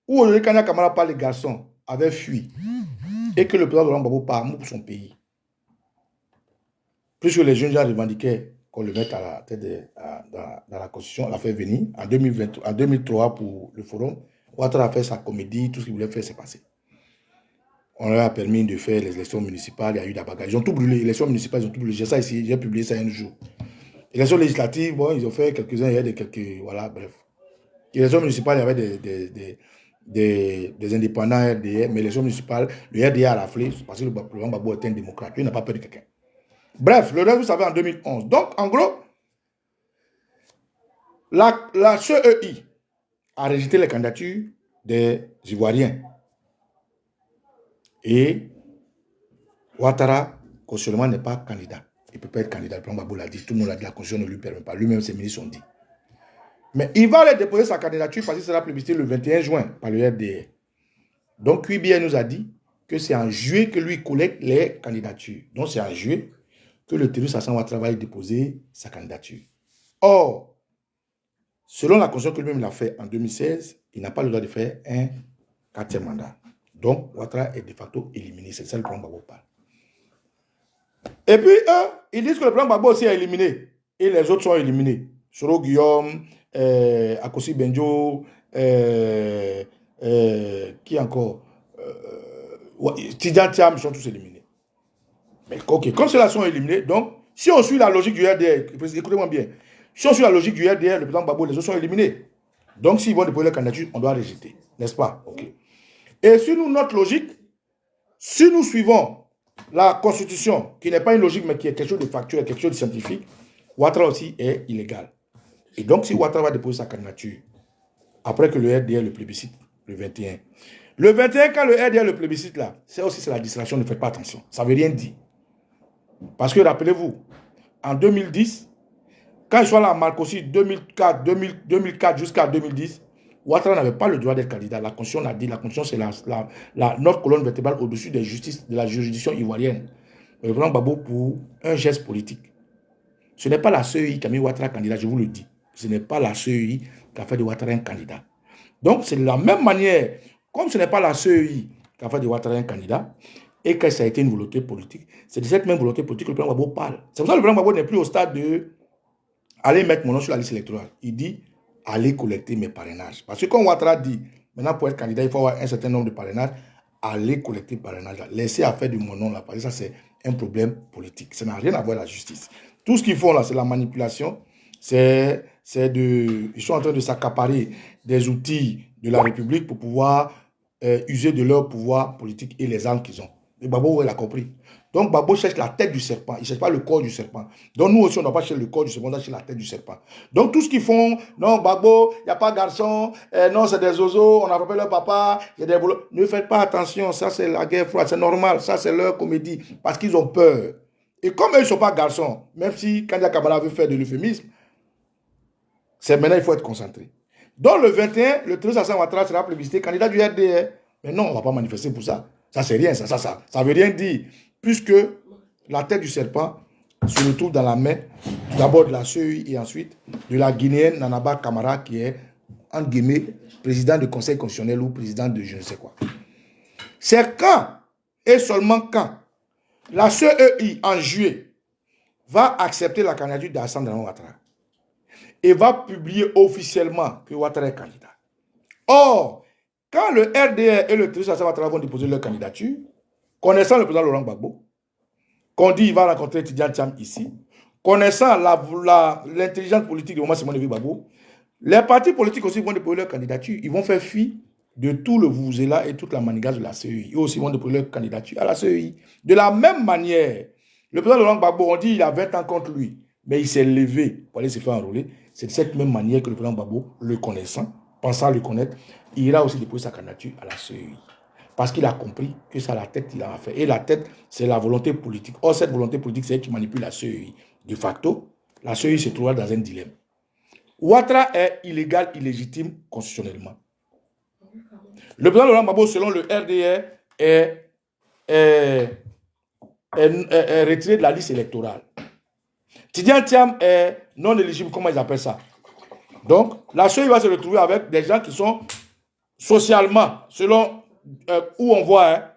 ou aujourd'hui Kanya Kamara par les garçons, avait fui, et que le président de Gbagbo part pour son pays, puisque les jeunes gens revendiquaient qu'on le mette à la tête dans la Constitution, on l'a fait venir en 2003 pour le forum. Ouattara a fait sa comédie, tout ce qu'il voulait faire, c'est passé. On leur a permis de faire les élections municipales, il y a eu des bagages. Ils ont tout brûlé, les élections municipales, ils ont tout brûlé. J'ai ça ici, j'ai publié ça un jour. Les élections législatives, bon, ils ont fait quelques-uns, il y a quelques, voilà, bref. Les élections municipales, il y avait des indépendants RDR, mais les élections municipales, le RDR a raflé, parce que le président Gbagbo était un démocrate, il n'a pas peur de quelqu'un. Bref, le reste, vous savez, en 2011. Donc, en gros, la CEI a rejeté les candidatures des Ivoiriens. Et Ouattara, constitutionnellement, n'est pas candidat. Il ne peut pas être candidat. Le président Gbagbo l'a dit, tout le monde l'a dit, la Constitution ne lui permet pas. Lui-même, ses ministres ont dit. Mais il va aller déposer sa candidature parce qu'il sera plébiscité le 21 juin par le RDR. Donc, Cuibier nous a dit que c'est en juillet que lui collecte les candidatures. Donc, c'est en juillet que le terroriste Hassan Ouattara va déposer sa candidature. Or, selon la Constitution que lui-même l'a fait en 2016, il n'a pas le droit de faire un 4e mandat. Donc, Ouattara est de facto éliminé. C'est ça le président Gbagbo parle. Et puis, eux, ils disent que le président Gbagbo aussi est éliminé. Et les autres sont éliminés. Soro Guillaume, Akosi Benjo, qui encore Tidjane Thiam, ils sont tous éliminés. Mais ok, comme ceux-là sont éliminés, donc, si on suit la logique du RDR, écoutez-moi bien, si on suit la logique du RDR, le président Gbagbo, les autres sont éliminés. Donc, s'ils vont déposer leur candidature, on doit rejeter. N'est-ce pas? Ok. Et si nous, notre logique, si nous suivons la constitution, qui n'est pas une logique, mais qui est quelque chose de factuel, quelque chose de scientifique, Ouattara aussi est illégal. Et donc, si Ouattara va déposer sa candidature, après que le RDR le plébiscite, le 21. Le 21, quand le RDR le plébiscite, là, c'est aussi la distraction, ne faites pas attention. Ça ne veut rien dire. Parce que, rappelez-vous, en 2010, quand ils sont là à Marcoussis, 2004 jusqu'à 2010, Ouattara n'avait pas le droit d'être candidat. La Constitution l'a dit. La Constitution, c'est notre colonne vertébrale au-dessus des justices, de la juridiction ivoirienne. Le président Gbagbo pour un geste politique. Ce n'est pas la CEI qui a mis Ouattara candidat, je vous le dis. Ce n'est pas la CEI qui a fait de Ouattara un candidat. Donc, c'est de la même manière, comme ce n'est pas la CEI qui a fait de Ouattara un candidat, et que ça a été une volonté politique, c'est de cette même volonté politique que le président Gbagbo parle. C'est pour ça que le président Gbagbo n'est plus au stade de aller mettre mon nom sur la liste électorale. Il dit, allez collecter mes parrainages. Parce que quand Ouattara dit, maintenant pour être candidat, il faut avoir un certain nombre de parrainages, allez collecter parrainages. Laissez à faire de mon nom là, parce que ça c'est un problème politique. Ça n'a rien à voir avec la justice. Tout ce qu'ils font là, c'est la manipulation. Ils sont en train de s'accaparer des outils de la République pour pouvoir user de leur pouvoir politique et les armes qu'ils ont. Et Gbagbo, il a compris. Donc, Gbagbo cherche la tête du serpent. Il ne cherche pas le corps du serpent. Donc, nous aussi, on n'a pas cherché le corps du serpent, on a cherché la tête du serpent. Donc, tout ce qu'ils font, non, Gbagbo, il n'y a pas de garçon, non, c'est des oiseaux, on a rappelé leur papa, il y a des boulots. Ne faites pas attention, ça, c'est la guerre froide, c'est normal, ça, c'est leur comédie, parce qu'ils ont peur. Et comme eux, ils ne sont pas garçons, même si Kandia Kamara veut faire de l'euphémisme, c'est maintenant, il faut être concentré. Donc, le 21, le 13 Hassan Ouattara sera plébiscité candidat du RDR. Mais non, on ne va pas manifester pour ça. Ça, c'est rien, ça veut rien dire. Puisque la tête du serpent se retrouve dans la main, d'abord de la CEI et ensuite de la Guinéenne Nanaba Kamara, qui est, entre guillemets, président du Conseil constitutionnel ou président de je ne sais quoi. C'est quand, et seulement quand, la CEI, en juillet, va accepter la candidature d'Hassan Ouattara et va publier officiellement que Ouattara est candidat. Or, quand le RDR et le TRIS Hassan Ouattara vont déposer leur candidature, connaissant le président Laurent Gbagbo, qu'on dit qu'il va rencontrer Tidjane Thiam ici, connaissant l'intelligence politique de Maman Simon Gbagbo, les partis politiques aussi vont déposer leur candidature. Ils vont faire fi de tout le vuvuzela et toute la manigance de la CEI. Ils aussi vont déposer leur candidature à la CEI. De la même manière, le président Laurent Gbagbo, on dit qu'il a 20 ans contre lui, mais il s'est levé pour aller se faire enrôler. C'est de cette même manière que le président Gbagbo, le connaissant, pensant le connaître, il ira aussi déposer sa candidature à la CEI. Parce qu'il a compris que c'est la tête qu'il a fait. Et la tête, c'est la volonté politique. Or, cette volonté politique, c'est elle qui manipule la CEI. De facto, la CEI se trouvera dans un dilemme. Ouattara est illégal, illégitime constitutionnellement. Le président Laurent Gbagbo, selon le RDR, est retiré de la liste électorale. Tidjane Thiam est non éligible, comment ils appellent ça? Donc, la CEI va se retrouver avec des gens qui sont socialement, selon où on voit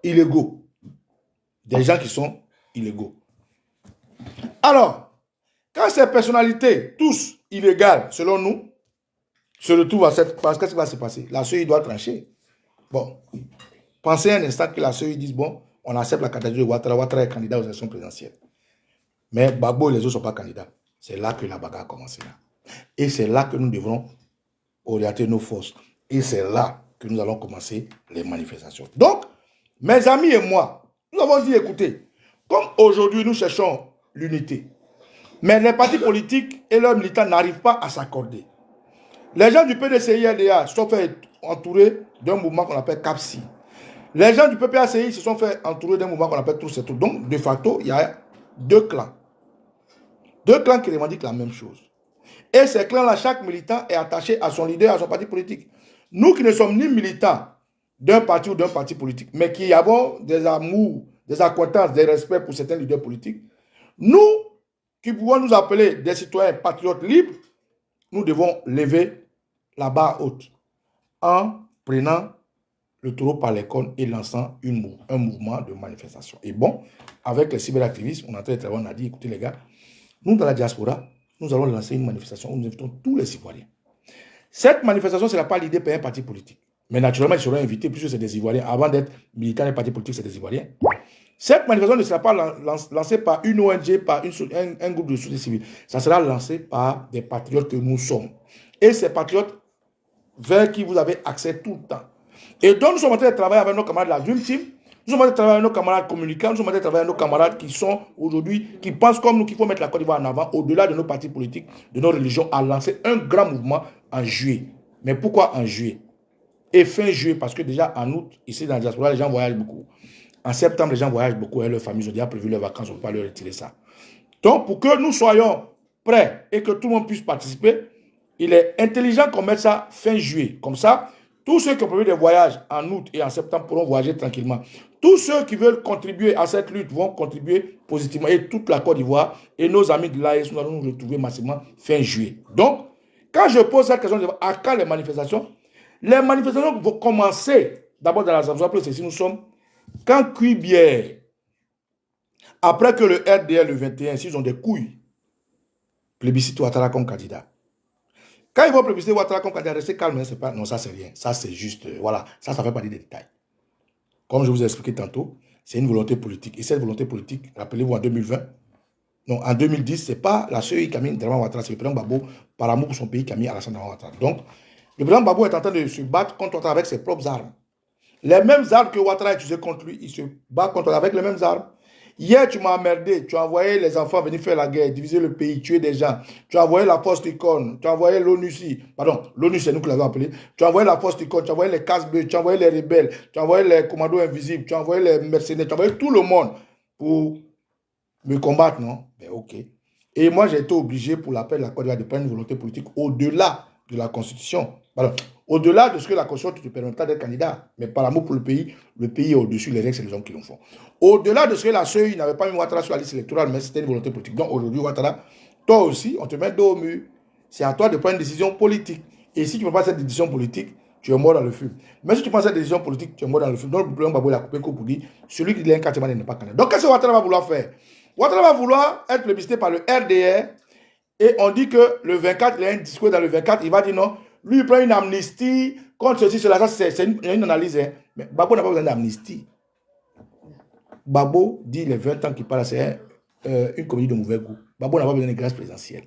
illégaux. Des gens qui sont illégaux. Alors, quand ces personnalités, tous illégales, selon nous, se retrouvent à cette... Qu'est-ce qui va se passer? La CEI doit trancher. Bon, pensez un instant que la CEI dise, bon, on accepte la candidature de Ouattara. Ouattara est candidat aux élections présidentielles. Mais Gbagbo et les autres ne sont pas candidats. C'est là que la bagarre a commencé. Et c'est là que nous devrons orienter nos forces. Et c'est là que nous allons commencer les manifestations. Donc, mes amis et moi, nous avons dit, écoutez, comme aujourd'hui nous cherchons l'unité, mais les partis politiques et leurs militants n'arrivent pas à s'accorder. Les gens du PDCI-RDA se sont fait entourer d'un mouvement qu'on appelle CAPSI. Les gens du PPACI se sont fait entourer d'un mouvement qu'on appelle Tous et Tous. Donc, de facto, il y a deux clans. Deux clans qui revendiquent la même chose. Et ces clans-là, chaque militant est attaché à son leader, à son parti politique. Nous qui ne sommes ni militants d'un parti ou d'un parti politique, mais qui avons des amours, des acquaintances, des respects pour certains leaders politiques, nous qui pouvons nous appeler des citoyens patriotes libres, nous devons lever la barre haute en prenant le taureau par les cornes et lançant un mouvement de manifestation. Et bon, avec les cyberactivistes, on a dit, écoutez les gars, nous dans la diaspora, nous allons lancer une manifestation où nous invitons tous les Ivoiriens. Cette manifestation ne sera pas l'idée par un parti politique. Mais naturellement, ils seront invités puisque c'est des Ivoiriens. Avant d'être militants d'un parti politique, c'est des Ivoiriens. Cette manifestation ne sera pas lancée par une ONG, par un groupe de société civile. Ça sera lancé par des patriotes que nous sommes. Et ces patriotes vers qui vous avez accès tout le temps. Et donc, nous sommes en train de travailler avec nos camarades de la Dream Team. Nous sommes en train de travailler avec nos camarades communicants. Nous sommes en train de travailler avec nos camarades qui sont aujourd'hui, qui pensent comme nous qu'il faut mettre la Côte d'Ivoire en avant, au-delà de nos partis politiques, de nos religions, à lancer un grand mouvement en juillet. Mais pourquoi en juillet? Et fin juillet, parce que déjà en août, ici dans la diaspora, les gens voyagent beaucoup. En septembre, les gens voyagent beaucoup et leurs familles ont déjà prévu leurs vacances, on ne peut pas leur retirer ça. Donc, pour que nous soyons prêts et que tout le monde puisse participer, il est intelligent qu'on mette ça fin juillet. Comme ça, tous ceux qui ont prévu des voyages en août et en septembre pourront voyager tranquillement. Tous ceux qui veulent contribuer à cette lutte vont contribuer positivement. Et toute la Côte d'Ivoire et nos amis de l'AES, nous allons nous retrouver massivement fin juillet. Donc, quand je pose cette question, à quand les manifestations vont commencer d'abord dans la Zamzouapole, c'est si nous sommes, quand Cuibière, après que le RDR le 21, s'ils ont des couilles, plébiscite Ouattara comme candidat. Quand ils vont plébisciter Ouattara comme candidat, restez calme, hein, c'est pas, non, ça c'est rien. Ça c'est juste, voilà, ça fait partie des détails. Comme je vous ai expliqué tantôt, c'est une volonté politique. Et cette volonté politique, rappelez-vous en 2020, non, en 2010, ce n'est pas la CEI qui a mis Draman Ouattara, c'est le président Gbagbo, par amour pour son pays, qui a mis Alassane Draman Ouattara. Donc, le président Gbagbo est en train de se battre contre Ouattara avec ses propres armes. Les mêmes armes que Ouattara a utilisées contre lui, il se bat contre avec les mêmes armes. Hier, tu m'as emmerdé, tu as envoyé les enfants venir faire la guerre, diviser le pays, tuer des gens. Tu as envoyé la force Ticone, tu as envoyé l'ONUCI, pardon, l'ONU c'est nous qui l'avons appelé. Tu as envoyé la force Ticone, tu as envoyé les casques bleus, tu as envoyé les rebelles, tu as envoyé les commandos invisibles, tu as envoyé les mercenaires, tu as envoyé tout le monde pour me combattre, non? Ben ok. Et moi, j'ai été obligé pour l'appel de la Côte d'Ivoire de prendre une volonté politique au-delà de la Constitution. Pardon, au-delà de ce que la Constitution te permettra d'être candidat, mais par amour pour le pays est au-dessus, les règles, c'est les hommes qui le font. Au-delà de ce que la CEI n'avait pas mis Ouattara sur la liste électorale, mais c'était une volonté politique. Donc aujourd'hui, Ouattara, toi aussi, on te met dos au mur. C'est à toi de prendre une décision politique. Et si tu ne prends pas cette décision politique, tu es mort dans le feu. Mais si tu prends cette décision politique, tu es mort dans le feu. Donc le président Gbagbo a coupé pour dire, celui qui est incarcéré n'est pas candidat. Donc qu'est-ce que Ouattara va vouloir faire? Ouattara va vouloir être plébiscité par le RDR. Et on dit que le 24, il y a un discours dans le 24, il va dire non. Lui, il prend une amnistie contre ceci, cela. Ça, c'est une analyse. Hein. Mais Gbagbo n'a pas besoin d'amnistie. Gbagbo dit les 20 ans qu'il parle, c'est une comédie de mauvais goût. Gbagbo n'a pas besoin de grâce présidentielle.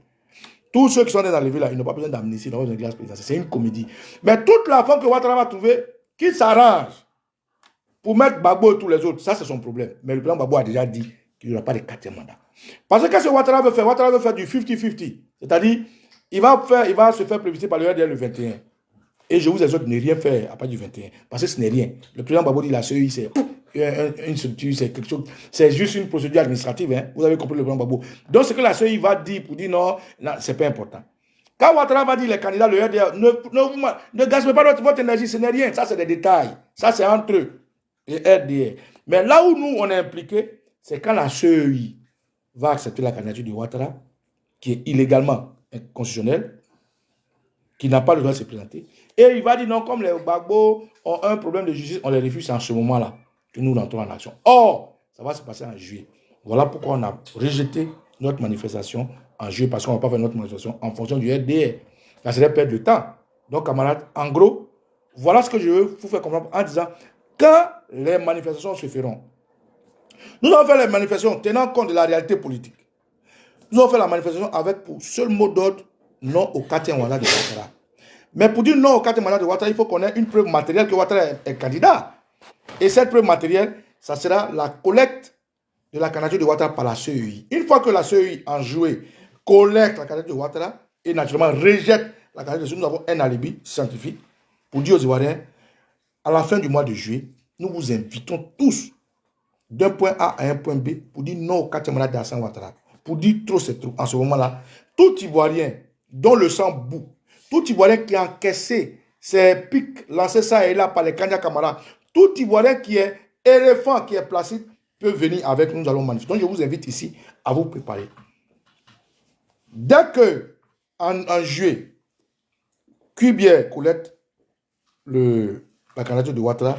Tous ceux qui sont dans les villes, là, ils n'ont pas besoin d'amnistie, ils n'ont pas besoin de grâce présidentielle. C'est une comédie. Mais toute la forme que Ouattara va trouver, qu'il s'arrange pour mettre Gbagbo et tous les autres, ça c'est son problème. Mais le président Gbagbo a déjà dit qu'il n'y aura pas de 4e mandat. Parce que qu'est-ce que Ouattara veut faire? Ouattara veut faire du 50-50. C'est-à-dire, il va se faire plébisciter par le RDR le 21. Et je vous exhorte de ne rien faire à part du 21. Parce que ce n'est rien. Le président Gbagbo dit la CEI, c'est une structure, c'est quelque chose. C'est juste une procédure administrative. Hein. Vous avez compris le président Gbagbo. Donc, ce que la CEI va dire pour dire non, ce n'est pas important. Quand Ouattara va dire les candidats, le RDR, ne gaspillez pas votre énergie, ce n'est rien. Ça, c'est des détails. Ça, c'est entre eux et RDR. Mais là où nous, on est impliqués, c'est quand la CEI va accepter la candidature de Ouattara, qui est illégalement inconstitutionnelle, qui n'a pas le droit de se présenter. Et il va dire non, comme les Gbagbo ont un problème de justice, on les refuse en ce moment-là, que nous rentrons en action. Or, ça va se passer en juillet. Voilà pourquoi on a rejeté notre manifestation en juillet, parce qu'on ne va pas faire notre manifestation en fonction du RDR. Ça serait perdre de temps. Donc, camarades, en gros, voilà ce que je veux vous faire comprendre en disant, quand les manifestations se feront, nous allons faire les manifestations tenant compte de la réalité politique. Nous allons faire la manifestation avec pour seul mot d'ordre non au 4e mandat de Ouattara. Mais pour dire non au 4e mandat de Ouattara, il faut qu'on ait une preuve matérielle que Ouattara est candidat. Et cette preuve matérielle, ça sera la collecte de la candidature de Ouattara par la CEI. Une fois que la CEI en joué collecte la candidature de Ouattara et naturellement rejette la candidature, nous avons un alibi scientifique pour dire aux Ivoiriens, à la fin du mois de juillet, nous vous invitons tous d'un point A à un point B pour dire non au 4e mandat d'Alassane Ouattara. Pour dire trop c'est trop. En ce moment-là, tout Ivoirien dont le sang bout, tout Ivoirien qui a encaissé ses pics lancés ça et là par les Kanya Kamara, tout Ivoirien qui est éléphant, qui est placide, peut venir avec nous, nous allons manifester. Donc je vous invite ici à vous préparer. Dès que, en juillet, Cuibière collecte la candidature de Ouattara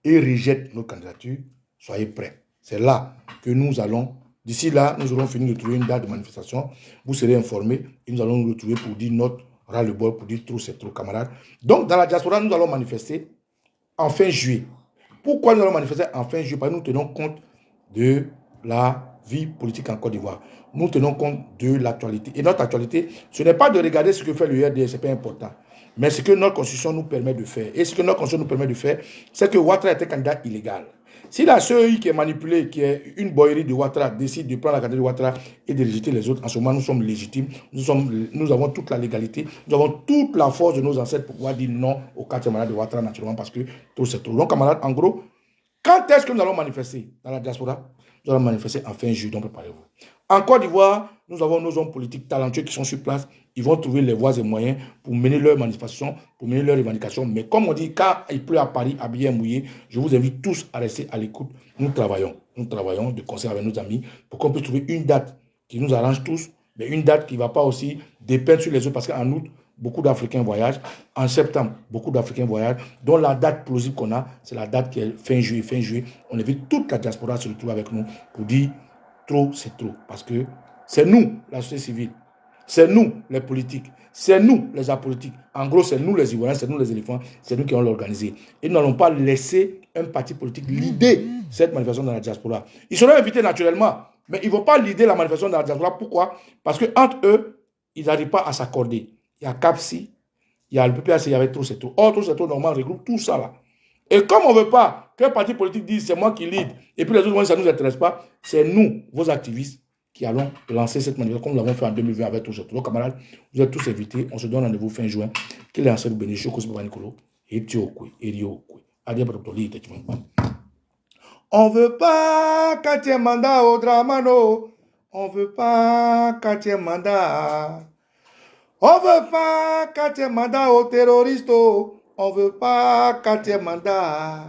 et rejette nos candidatures, soyez prêts. C'est là que nous allons, d'ici là, nous aurons fini de trouver une date de manifestation. Vous serez informés et nous allons nous retrouver pour dire notre ras-le-bol, pour dire trop c'est trop, camarades. Donc, dans la diaspora, nous allons manifester en fin juillet. Pourquoi nous allons manifester en fin juillet? Parce que nous tenons compte de la vie politique en Côte d'Ivoire. Nous tenons compte de l'actualité. Et notre actualité, ce n'est pas de regarder ce que fait le URD, ce n'est pas important. Mais ce que notre constitution nous permet de faire. Et ce que notre constitution nous permet de faire, c'est que Ouattara était candidat illégal. Si la CEI qui est manipulée, qui est une boyerie de Ouattara, décide de prendre la candidature de Ouattara et de rejeter les autres, en ce moment, nous sommes légitimes. Nous avons toute la légalité. Nous avons toute la force de nos ancêtres pour pouvoir dire non au 4e mandat de Ouattara, naturellement, parce que tout c'est trop. Donc, camarades, en gros, quand est-ce que nous allons manifester dans la diaspora? Nous allons manifester en fin juillet, donc préparez-vous. En Côte d'Ivoire, nous avons nos hommes politiques talentueux qui sont sur place. Ils vont trouver les voies et moyens pour mener leurs manifestations, pour mener leurs revendications. Mais comme on dit, quand il pleut à Paris, habillé et mouillé, je vous invite tous à rester à l'écoute. Nous travaillons de concert avec nos amis pour qu'on puisse trouver une date qui nous arrange tous, mais une date qui ne va pas aussi dépendre sur les autres, parce qu'en août, beaucoup d'Africains voyagent. En septembre, beaucoup d'Africains voyagent. Donc la date plausible qu'on a, c'est la date qui est fin juillet. Fin juillet, on invite toute la diaspora à se retrouver avec nous pour dire trop, c'est trop. Parce que c'est nous, la société civile. C'est nous, les politiques. C'est nous, les apolitiques. En gros, c'est nous, les Ivoiriens, c'est nous, les éléphants. C'est nous qui allons l'organiser. Et nous n'allons pas laisser un parti politique leader cette manifestation dans la diaspora. Ils seront invités naturellement, mais ils ne vont pas leader la manifestation dans la diaspora. Pourquoi? Parce qu'entre eux, ils n'arrivent pas à s'accorder. Il y a CAPSI, il y a le PPAC, il y avait trop, c'est trop. Or, trop, c'est trop, normal, regroupe tout ça là. Et comme on ne veut pas qu'un parti politique dise c'est moi qui lead, et puis les autres, ça ne nous intéresse pas, c'est nous, vos activistes, qui allons lancer cette manifestation comme nous l'avons fait en 2020 avec tous autres. Donc, camarades, vous êtes tous invités. On se donne rendez-vous fin juin. Qu'il est en scène béni, Choko Sibaba Nicolo, et Tiokoui, et Riokoui. Adia Patopoli, et on veut pas 4e mandat au Dramano. On veut pas 4e mandat. On veut pas 4e mandat aux terroristes. On veut pas 4e mandat.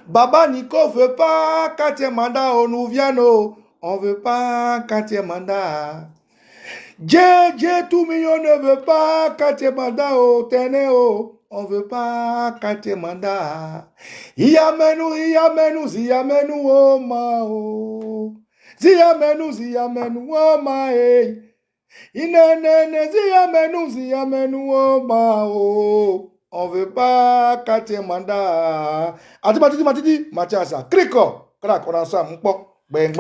Baba Nico veut pas 4e mandat aux Nouviano. On veut pas 4e mandat. Djé tout million ne veut pas 4e mandat au Ténéo. On veut pas 4e mandat. Yamenu, oh mao. Ziyamenu, oh mae. Inene, ziyamenu, oh mao. On veut pas 4e mandat. Matidi, Mathiasa. Cricot, crac, on ensemble, mon poc, ben.